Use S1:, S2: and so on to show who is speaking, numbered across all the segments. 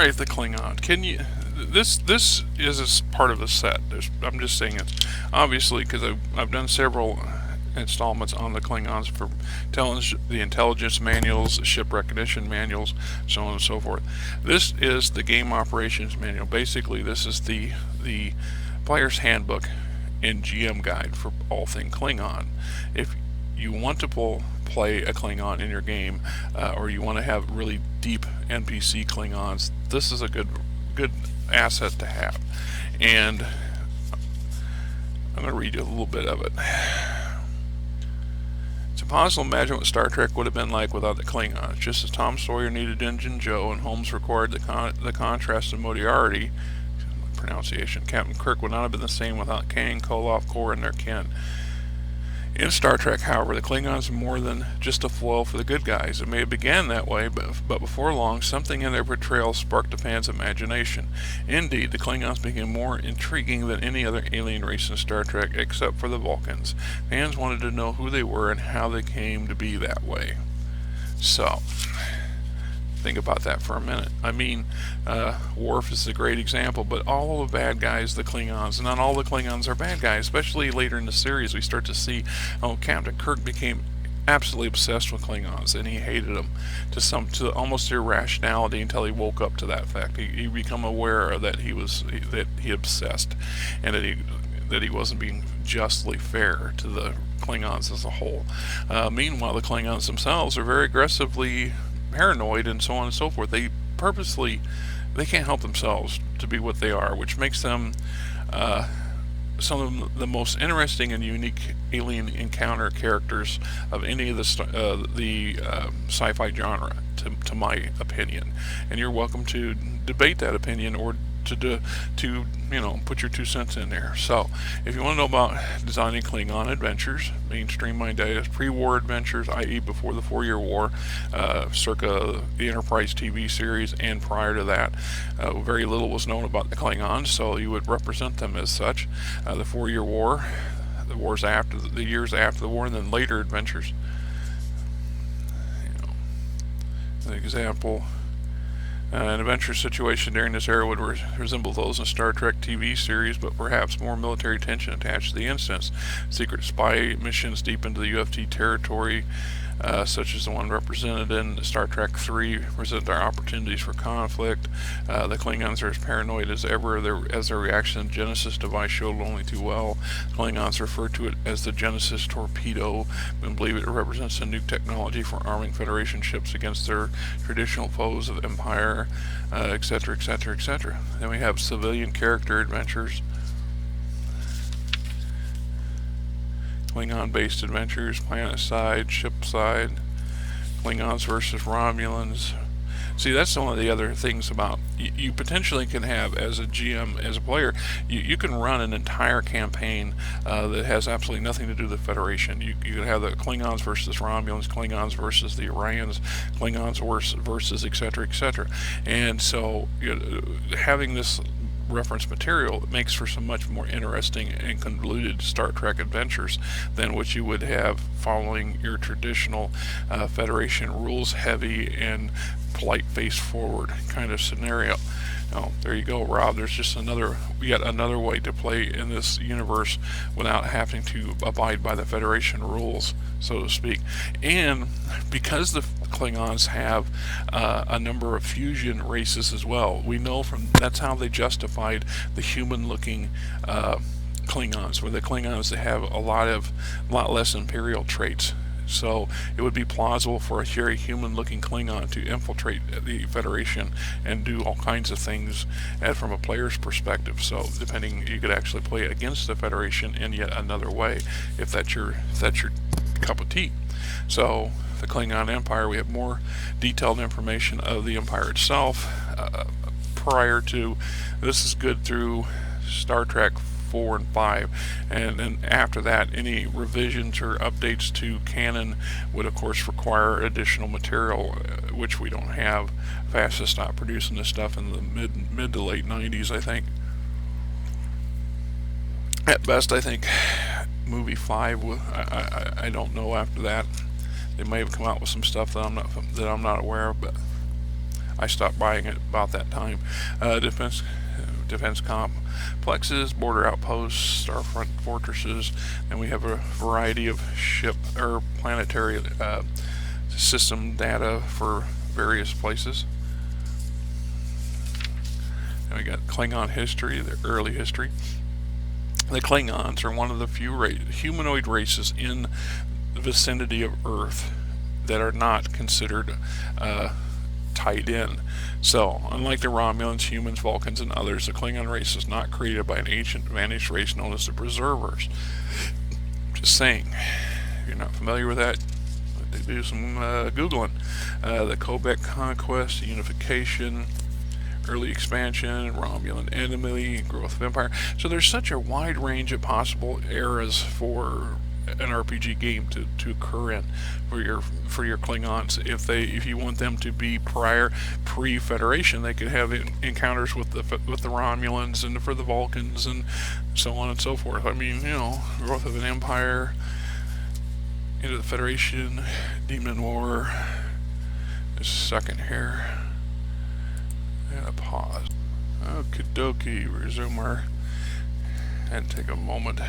S1: right, the Klingon. Can you? This is part of the set. I'm just saying it, obviously, because I've done several installments on the Klingons for the intelligence manuals, the ship recognition manuals, so on and so forth. This is the game operations manual. Basically, this is the player's handbook and GM guide for all things Klingon. If you want to play a Klingon in your game, or you want to have really deep NPC Klingons, this is a good asset to have. And I'm going to read you a little bit of it. It's impossible to imagine what Star Trek would have been like without the Klingons. Just as Tom Sawyer needed Injun Joe and Holmes required the contrast of Moriarty, pronunciation, Captain Kirk would not have been the same without Kang, Koloff, Kor, and their kin. In Star Trek, however, the Klingons are more than just a foil for the good guys. It may have began that way, but before long, something in their portrayal sparked the fans' imagination. Indeed, the Klingons became more intriguing than any other alien race in Star Trek, except for the Vulcans. Fans wanted to know who they were and how they came to be that way. So, think about that for a minute. I mean, Worf is a great example, but all the bad guys, the Klingons, not all the Klingons are bad guys. Especially later in the series, we start to see, Captain Kirk became absolutely obsessed with Klingons, and he hated them to almost irrationality until he woke up to that fact. He became aware that he obsessed, and that he wasn't being justly fair to the Klingons as a whole. Meanwhile, the Klingons themselves are very aggressively paranoid and so on and so forth. They can't help themselves to be what they are, which makes them some of the most interesting and unique alien encounter characters of any of the sci-fi genre, to my opinion. And you're welcome to debate that opinion, or to put your 2 cents in there. So, if you want to know about designing Klingon adventures, mainstream ideas, pre-war adventures, i.e. before the 4-Year War, circa the Enterprise TV series, and prior to that, very little was known about the Klingons, so you would represent them as such. The 4-Year War, the wars after the years after the war, and then later adventures. An example. An adventure situation during this era would resemble those in Star Trek TV series, but perhaps more military tension attached to the instance. Secret spy missions deep into the UFT territory, such as the one represented in Star Trek 3, present our opportunities for conflict. The Klingons are as paranoid as ever, as their reaction to the Genesis device showed only too well. Klingons refer to it as the Genesis torpedo and believe it represents a new technology for arming Federation ships against their traditional foes of Empire, etc., etc., etc. Then we have civilian character adventures. Klingon-based adventures, planet side, ship side, Klingons versus Romulans. See, that's one of the other things about you potentially can have as a GM, as a player. You can run an entire campaign that has absolutely nothing to do with the Federation. You can have the Klingons versus Romulans, Klingons versus the Orions, Klingons versus etc., etc. And so having this reference material makes for some much more interesting and convoluted Star Trek adventures than what you would have following your traditional Federation rules heavy and polite face forward kind of scenario. Oh, there you go, Rob. There's just yet another way to play in this universe without having to abide by the Federation rules, so to speak. And because the Klingons have a number of fusion races as well, we know that's how they justified the human-looking Klingons, where the Klingons they have a lot less Imperial traits. So it would be plausible for a very human-looking Klingon to infiltrate the Federation and do all kinds of things from a player's perspective. So you could actually play against the Federation in yet another way, if that's your cup of tea. So the Klingon Empire, we have more detailed information of the Empire itself prior to. This is good through Star Trek 4 and 5, and then after that any revisions or updates to canon would of course require additional material, which we don't have. FASA stopped producing this stuff in the mid to late 90s, I think. At best, I think movie 5. I don't know after that. They may have come out with some stuff that I'm not aware of, but I stopped buying it about that time. Defense complexes, border outposts, starfront fortresses, and we have a variety of ship or planetary system data for various places. And we got Klingon history, the early history. The Klingons are one of the few humanoid races in the vicinity of Earth that are not considered tied in. So, unlike the Romulans, humans, Vulcans, and others, the Klingon race is not created by an ancient vanished race known as the Preservers. Just saying. If you're not familiar with that, do some Googling. The Quebec conquest, unification, early expansion, Romulan enemy, growth of empire. So there's such a wide range of possible eras for an RPG game to occur in for your Klingons. If you want them to be pre-Federation, they could have encounters with the Romulans, and for the Vulcans, and so on and so forth. I mean, growth of an empire, into the Federation, Demon War. Just a second here. And a pause. Okie dokie, resume our. And take a moment.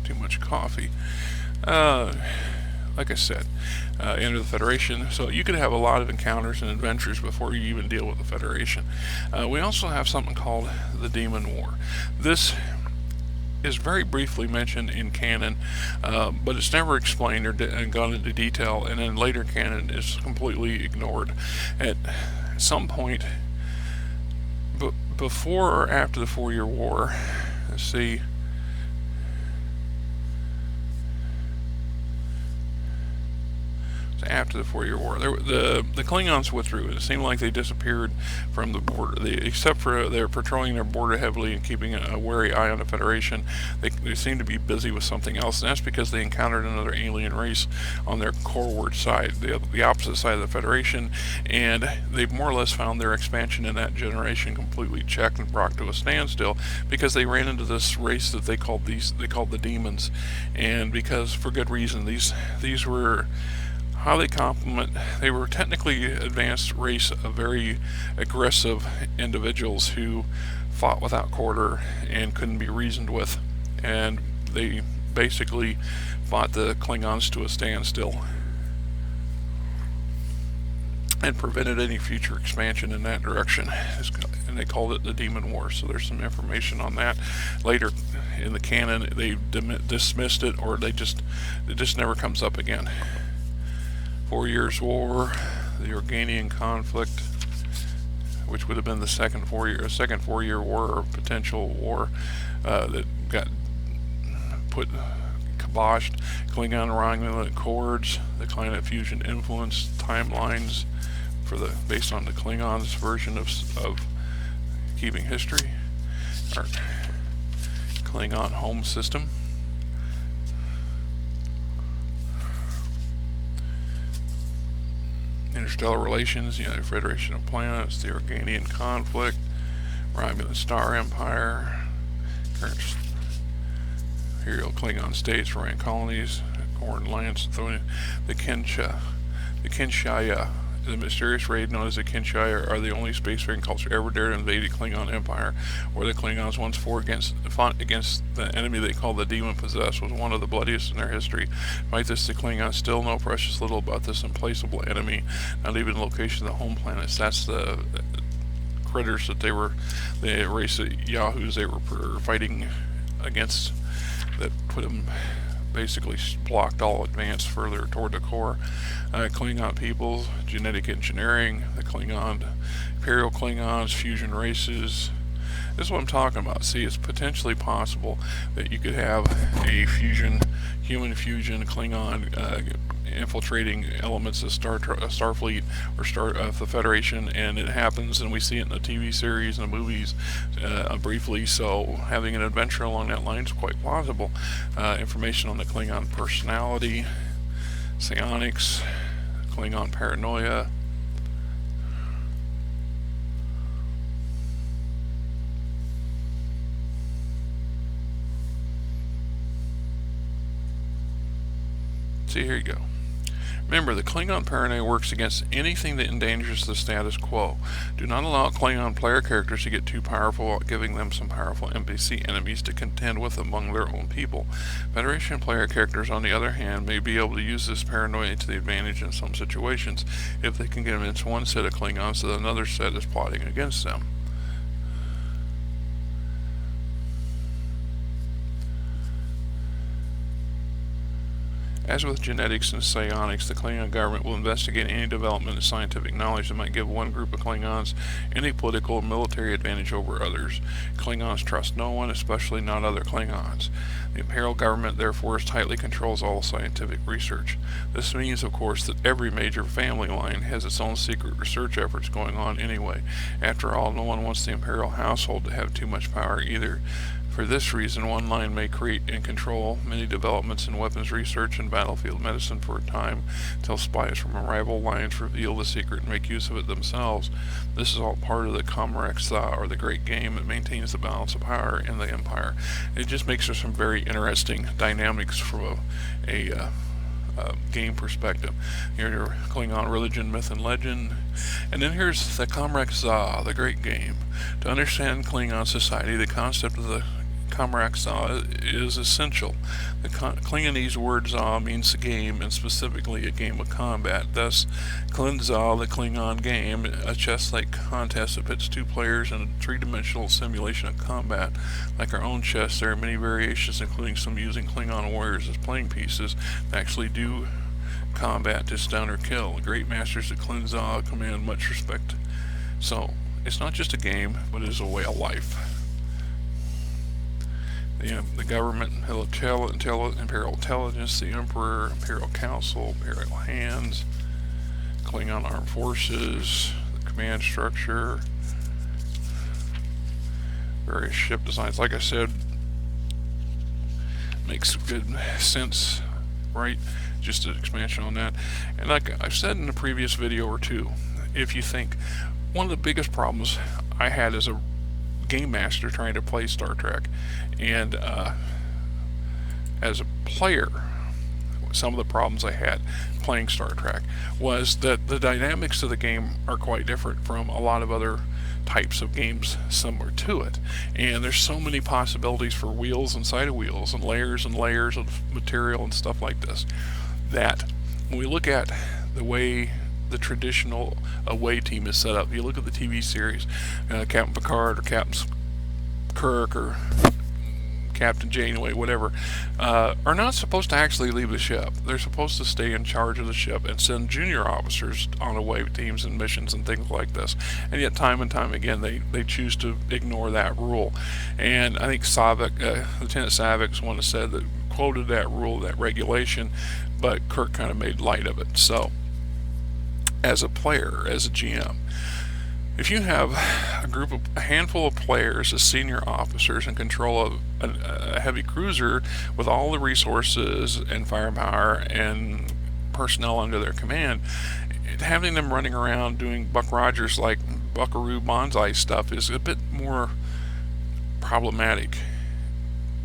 S1: Too much coffee. Like I said, enter the Federation. So you could have a lot of encounters and adventures before you even deal with the Federation. We also have something called the Demon War. This is very briefly mentioned in canon, but it's never explained or gone into detail, and in later canon is completely ignored. At some point, before or after the 4-Year War, let's see. After the 4-Year War, the Klingons withdrew. It seemed like they disappeared from the border. Except for they're patrolling their border heavily and keeping a wary eye on the Federation, they seem to be busy with something else, and that's because they encountered another alien race on their coreward side, the opposite side of the Federation, and they've more or less found their expansion in that generation completely checked and brought to a standstill because they ran into this race that they called the demons, and because for good reason. These were highly complement. They were technically advanced race of very aggressive individuals who fought without quarter and couldn't be reasoned with, and they basically fought the Klingons to a standstill and prevented any future expansion in that direction. And they called it the Demon War. So there's some information on that. Later in the canon, they dismissed it, or it just never comes up again. 4 Years War, the Organian conflict, which would have been the second 4-year war, or potential war, that got kiboshed. Klingon Romulan Accords, the climate fusion influence timelines based on the Klingons' version of keeping history, or Klingon home system. Interstellar relations, the Federation of Planets, the Organian conflict, Romulan Star Empire, current imperial Klingon states, Orion colonies, Corn Lance, the Kinshaya. The mysterious raid known as the Kinshaya are the only spacefaring culture ever dared to invade the Klingon Empire, where the Klingons once fought against the enemy they called the Demon Possessed, was one of the bloodiest in their history. Despite this, the Klingons still know precious little about this implacable enemy, not even the location of the home planets. That's the critters that the race of Yahoos they were fighting against, that put them basically blocked all advance further toward the core. Klingon peoples, genetic engineering, the Imperial Klingons, fusion races. This is what I'm talking about. See, it's potentially possible that you could have a human fusion, Klingon infiltrating elements of Starfleet or the Federation, and it happens, and we see it in the TV series and the movies briefly. So having an adventure along that line is quite plausible. Information on the Klingon personality, psionics, Klingon paranoia. See, here you go. Remember, the Klingon paranoia works against anything that endangers the status quo. Do not allow Klingon player characters to get too powerful while giving them some powerful NPC enemies to contend with among their own people. Federation player characters, on the other hand, may be able to use this paranoia to the advantage in some situations if they can convince one set of Klingons that another set is plotting against them. As with genetics and psionics, the Klingon government will investigate any development in scientific knowledge that might give one group of Klingons any political or military advantage over others. Klingons trust no one, especially not other Klingons. The Imperial government, therefore, tightly controls all scientific research. This means, of course, that every major family line has its own secret research efforts going on anyway. After all, no one wants the Imperial household to have too much power either. For this reason, one line may create and control many developments in weapons research and battlefield medicine for a time, till spies from rival lines reveal the secret and make use of it themselves. This is all part of the FASA, or the Great Game, that maintains the balance of power in the Empire. It just makes for some very interesting dynamics from a game perspective. Your Klingon religion, myth, and legend. And then here's the FASA, the Great Game. To understand Klingon society, the concept of the FASA is essential. The Klingonese word za means game, and specifically a game of combat. Thus, Klinza, the Klingon game, a chess-like contest that pits two players in a three-dimensional simulation of combat. Like our own chess, there are many variations, including some using Klingon warriors as playing pieces that actually do combat to stun or kill. The great masters of Klinza command much respect. So, it's not just a game, but it is a way of life. The government, Imperial Intelligence, the Emperor, Imperial Council, Imperial Hands, Klingon Armed Forces, the command structure, various ship designs. Like I said, makes good sense, right? Just an expansion on that. And like I've said in a previous video or two, if you think, one of the biggest problems I had as a game master trying to play Star Trek, and as a player, some of the problems I had playing Star Trek was that the dynamics of the game are quite different from a lot of other types of games similar to it. And there's so many possibilities for wheels inside of wheels and layers of material and stuff like this, that when we look at the way the traditional away team is set up, you look at the TV series, Captain Picard or Captain Kirk or Captain Janeway, whatever, are not supposed to actually leave the ship. They're supposed to stay in charge of the ship and send junior officers on away teams and missions and things like this. And yet, time and time again, they choose to ignore that rule. And I think Lieutenant Savic's one that said that quoted that rule, that regulation, but Kirk kind of made light of it. So, as a player, as a GM, if you have a handful of players as senior officers in control of a heavy cruiser with all the resources and firepower and personnel under their command, having them running around doing Buck Rogers like Buckaroo Banzai stuff is a bit more problematic.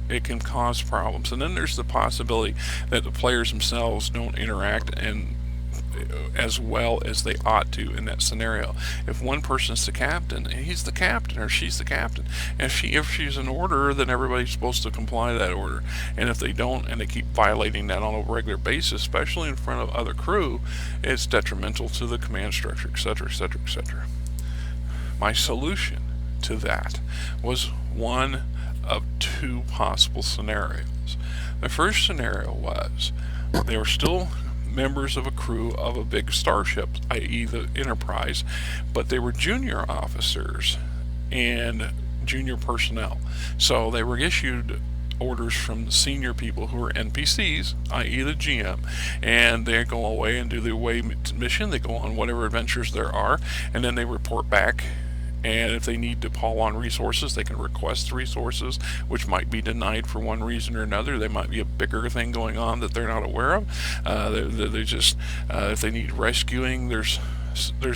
S1: It can cause problems. And then there's the possibility that the players themselves don't interact and as well as they ought to in that scenario. If one person's the captain, he's the captain or she's the captain. And if she's an order, then everybody's supposed to comply to that order. And if they don't, and they keep violating that on a regular basis, especially in front of other crew, it's detrimental to the command structure, etc., etc., etc. My solution to that was one of two possible scenarios. The first scenario was they were still members of a crew of a big starship, i.e. the Enterprise, but they were junior officers and junior personnel. So they were issued orders from the senior people who are NPCs, i.e. the GM, and they go away and do the away mission. They go on whatever adventures there are, and then they report back. And if they need to call on resources, they can request resources, which might be denied for one reason or another. There might be a bigger thing going on that they're not aware of. They just, if they need rescuing, there's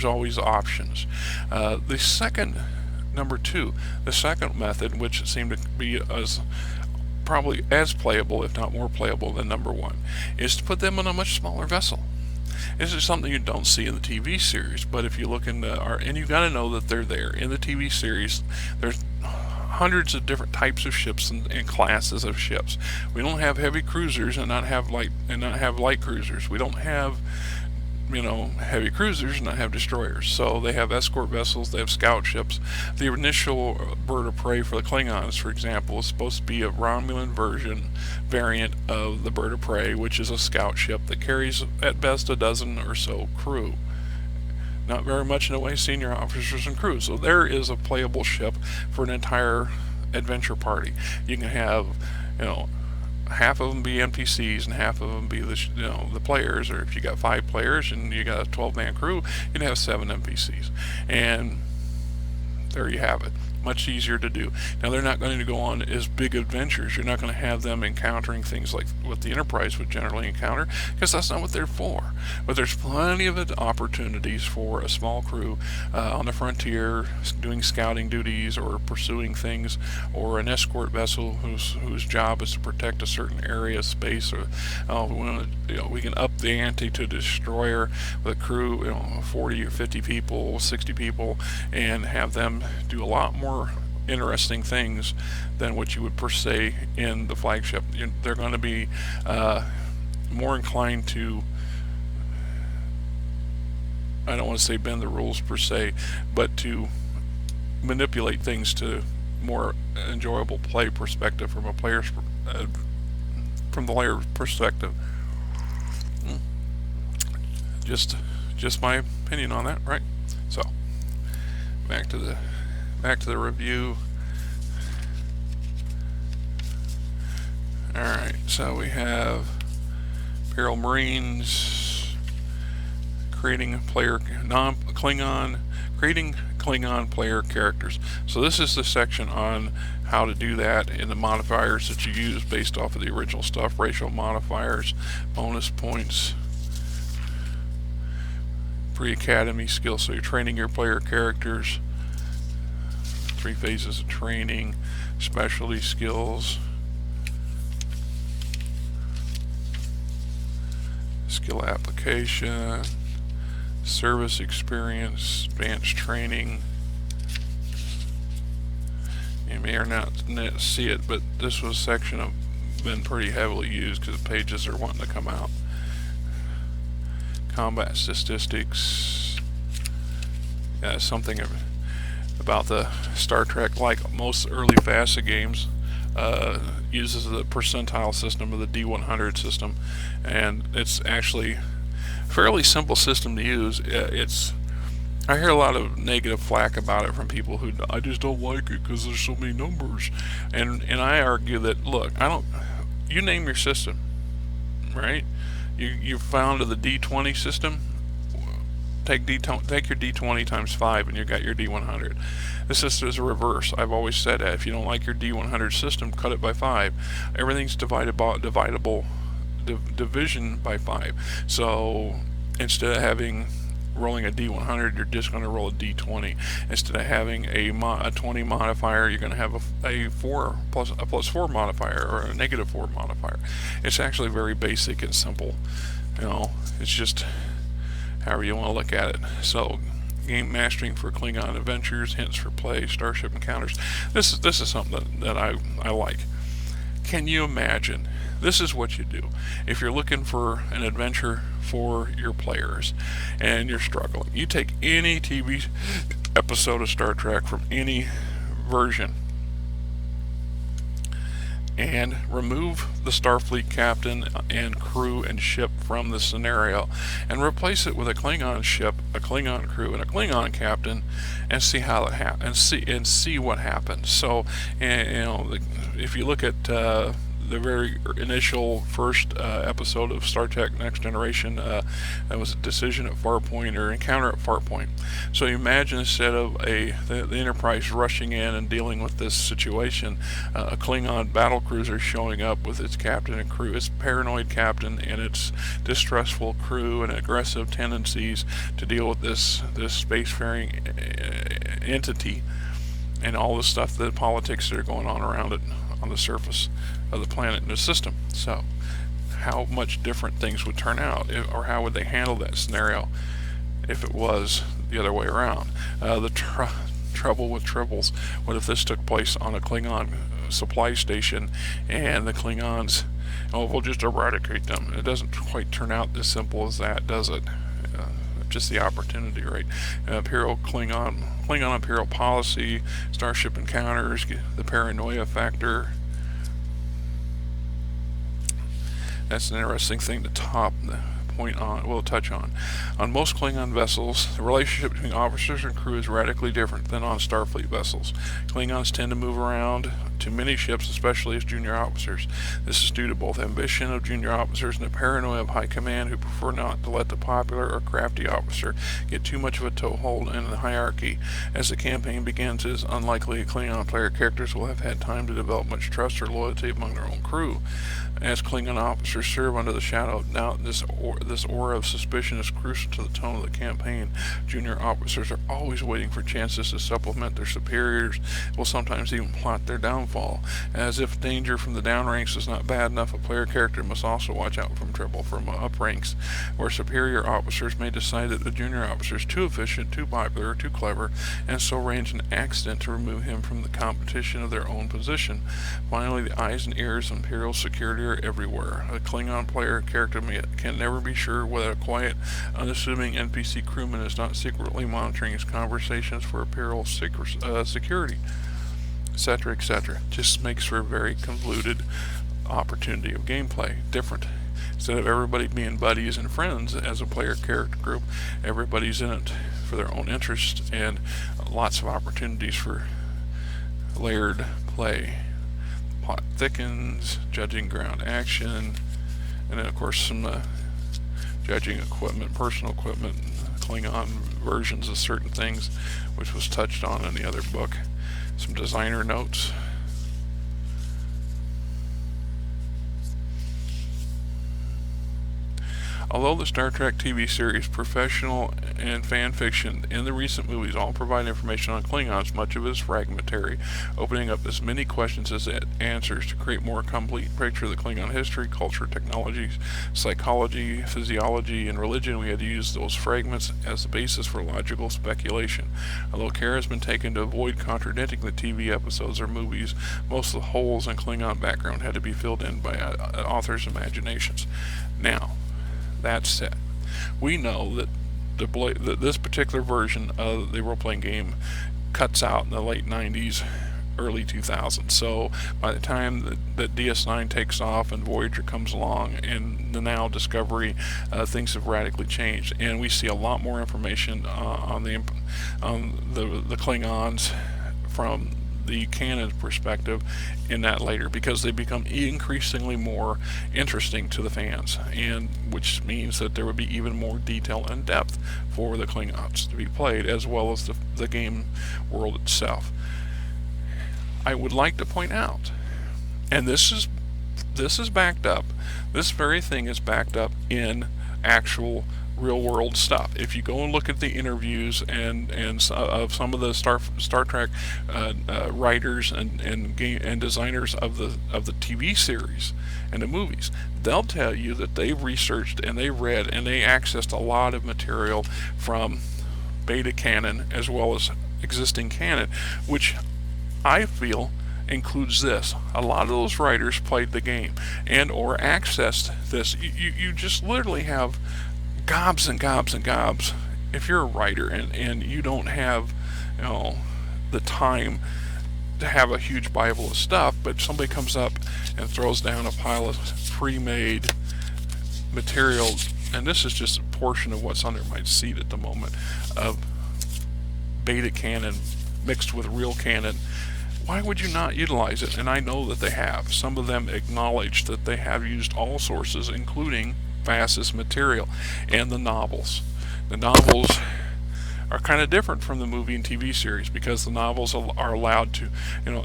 S1: always options. The second, number two, the second method, which seemed to be probably as playable, if not more playable than number one, is to put them on a much smaller vessel. This is something you don't see in the TV series, but if you look into and you got to know that they're there in the TV series. There's hundreds of different types of ships and classes of ships. We don't have heavy cruisers and not have light cruisers. We don't have heavy cruisers and not have destroyers. So they have escort vessels, they have scout ships. The initial bird of prey for the Klingons, for example, is supposed to be a Romulan variant of the bird of prey, which is a scout ship that carries at best a dozen or so crew. Not very much in the way of senior officers and crew. So there is a playable ship for an entire adventure party. You can have, half of them be NPCs and half of them be the players. Or if you got 5 players and you got a 12-man crew, you can have 7 NPCs. And there you have it. Much easier to do. Now, they're not going to go on as big adventures. You're not going to have them encountering things like what the Enterprise would generally encounter, because that's not what they're for. But there's plenty of opportunities for a small crew on the frontier doing scouting duties or pursuing things, or an escort vessel whose job is to protect a certain area of space. Or we can up the ante to a destroyer with a crew, 40 or 50 people, 60 people, and have them do a lot more interesting things than what you would per se in the flagship. They're going to be more inclined to, I don't want to say bend the rules per se, but to manipulate things to more enjoyable play perspective from the player perspective. Just my opinion on that, right? So back to the review. Alright, so we have Imperial Marines creating creating Klingon player characters. So this is the section on how to do that and the modifiers that you use based off of the original stuff, racial modifiers, bonus points, pre-academy skills. So you're training your player characters. 3 phases of training, specialty skills, skill application, service experience, advanced training. You may or not see it, but this was a section of been pretty heavily used because the pages are wanting to come out. Combat statistics. Yeah, something about the Star Trek, like most early FASA games, uses the percentile system of the D100 system, and it's actually a fairly simple system to use. I hear a lot of negative flack about it from people who, I just don't like it because there's so many numbers, and I argue that, look, you name your system, right? You found the D20 system. Take your D20 times 5 and you got your D100. The system is a reverse. I've always said that if you don't like your D100 system, cut it by 5. Everything's divisible division by 5. So instead of rolling a D100, you're just going to roll a D20. Instead of having a 20 modifier, you're going to have a plus 4 modifier, or a negative 4 modifier. It's actually very basic and simple. It's just however you want to look at it. So, game mastering for Klingon adventures, hints for play, starship encounters. This is something that I like. Can you imagine? This is what you do if you're looking for an adventure for your players and you're struggling. You take any TV episode of Star Trek from any version and remove the Starfleet captain and crew and ship from the scenario and replace it with a Klingon ship, a Klingon crew, and a Klingon captain, and see how it happens, and see what happens. So, if you look at the very initial first episode of Star Trek Next Generation, that was a decision at Farpoint, or encounter at Farpoint. So you imagine, instead of the Enterprise rushing in and dealing with this situation, a Klingon battlecruiser showing up with its captain and crew, its paranoid captain and its distrustful crew and aggressive tendencies to deal with this spacefaring entity and all the stuff, the politics that are going on around it on the surface of the planet and the system. So how much different things would turn out, or how would they handle that scenario if it was the other way around. The trouble with triples. What if this took place on a Klingon supply station, and the Klingons, oh, we'll just eradicate them? It doesn't quite turn out as simple as that, does it? Just the opportunity, right? Imperial Klingon Imperial policy, starship encounters, the paranoia factor. That's an interesting thing to touch on. On most Klingon vessels, the relationship between officers and crew is radically different than on Starfleet vessels. Klingons tend to move around to many ships, especially as junior officers. This is due to both ambition of junior officers and the paranoia of high command, who prefer not to let the popular or crafty officer get too much of a toehold in the hierarchy. As the campaign begins, it is unlikely Klingon player characters will have had time to develop much trust or loyalty among their own crew. As Klingon officers serve under the shadow of doubt, this aura of suspicion is crucial to the tone of the campaign. Junior officers are always waiting for chances to supplement their superiors, will sometimes even plot their downfall. As if danger from the down ranks is not bad enough, a player character must also watch out from trouble from up ranks, where superior officers may decide that the junior officer is too efficient, too popular, or too clever, and so arrange an accident to remove him from the competition of their own position. Finally, the eyes and ears of Imperial security are everywhere. A Klingon player character can never be sure whether a quiet, unassuming NPC crewman is not secretly monitoring his conversations for Imperial security, etc., etc. Just makes for a very convoluted opportunity of gameplay. Different. Instead of everybody being buddies and friends as a player character group, everybody's in it for their own interest, and lots of opportunities for layered play. Plot thickens, judging ground action, and then of course some judging equipment, personal equipment, Klingon versions of certain things, which was touched on in the other book. Some designer notes. Although the Star Trek TV series, professional and fan fiction, and the recent movies all provide information on Klingons, much of it is fragmentary, opening up as many questions as it answers. To create a more complete picture of the Klingon history, culture, technologies, psychology, physiology, and religion, we had to use those fragments as the basis for logical speculation. Although care has been taken to avoid contradicting the TV episodes or movies, most of the holes in Klingon background had to be filled in by authors' imaginations. Now, that said, we know that this particular version of the role-playing game cuts out in the late 90s, early 2000s. So by the time that DS9 takes off and Voyager comes along and the now Discovery, things have radically changed, and we see a lot more information on the Klingons from the canon perspective in that later, because they become increasingly more interesting to the fans, and which means that there would be even more detail and depth for the Klingons to be played, as well as the game world itself. I would like to point out, and this is backed up, this very thing is backed up in actual real world stuff. If you go and look at the interviews and of some of the Star Trek writers and designers of the TV series and the movies, they'll tell you that they researched and they read and they accessed a lot of material from beta canon as well as existing canon, which I feel includes this. A lot of those writers played the game and or accessed this. You just literally have gobs and gobs and gobs. If you're a writer and you don't have, the time to have a huge Bible of stuff, but somebody comes up and throws down a pile of pre-made material, and this is just a portion of what's under my seat at the moment, of beta canon mixed with real canon, why would you not utilize it? And I know that they have. Some of them acknowledge that they have used all sources, including FASA's material and the novels. The novels are kind of different from the movie and TV series, because the novels are allowed to,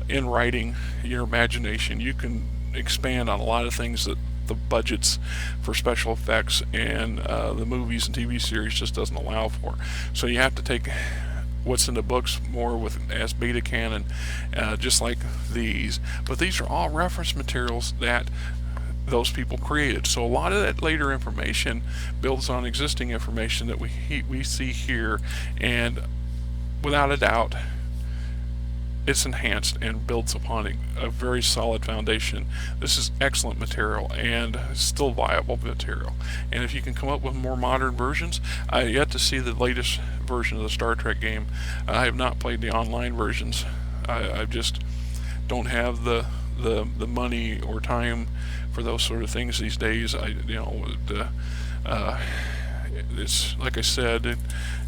S1: in writing your imagination, you can expand on a lot of things that the budgets for special effects and the movies and TV series just doesn't allow for. So you have to take what's in the books more as beta canon, just like these. But these are all reference materials that those people created. So a lot of that later information builds on existing information that we see here, and without a doubt, it's enhanced and builds upon a very solid foundation. This is excellent material and still viable material. And if you can come up with more modern versions, I have yet to see the latest version of the Star Trek game. I have not played the online versions. I just don't have the money or time for those sort of things these days. It's like I said,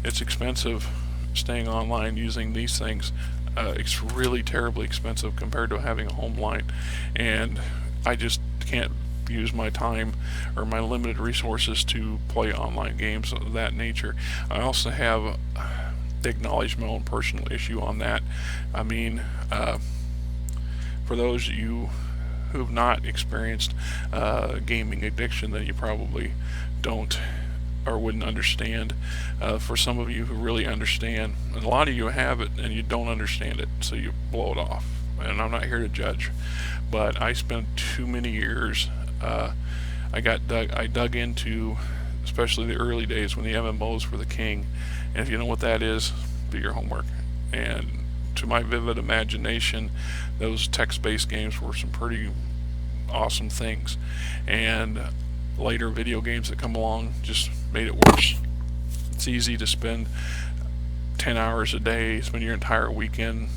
S1: it's expensive staying online using these things. It's really terribly expensive compared to having a home line, and I just can't use my time or my limited resources to play online games of that nature. I also have acknowledged my own personal issue on that. I mean, for those of you who've not experienced gaming addiction, then you probably don't or wouldn't understand. For some of you who really understand, and a lot of you have it and you don't understand it, so you blow it off. And I'm not here to judge, but I spent too many years. I dug into, especially the early days when the MMOs were the king. And if you know what that is, do your homework. And to my vivid imagination, those text-based games were some pretty awesome things. And later video games that come along just made it worse. It's easy to spend 10 hours a day, spend your entire weekend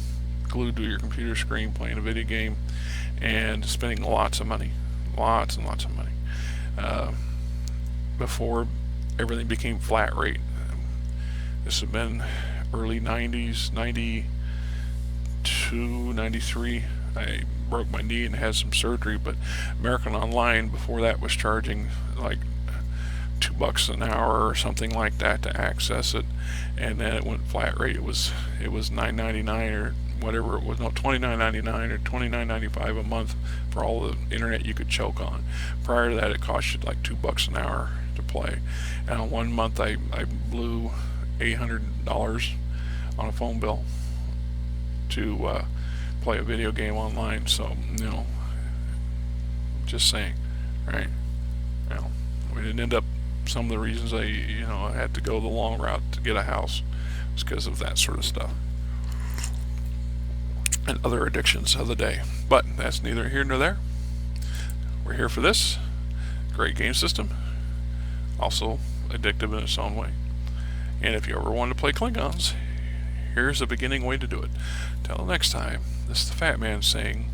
S1: glued to your computer screen playing a video game and spending lots of money, lots and lots of money, before everything became flat rate. This has been early 90s, 92, 93. I broke my knee and had some surgery, but American Online before that was charging like $2 an hour or something like that to access it, and then it went flat rate. It was $9.99 or whatever it was, no, $29.99 or $29.95 a month for all the internet you could choke on. Prior to that, it cost you like $2 an hour to play. And on one month, I blew $800 on a phone bill to play a video game online. So, just saying, right? We didn't end up. Some of the reasons I had to go the long route to get a house was because of that sort of stuff and other addictions of the day. But that's neither here nor there. We're here for this great game system, also addictive in its own way. And if you ever want to play Klingons, here's a beginning way to do it. Till next time, this is the Fat Man saying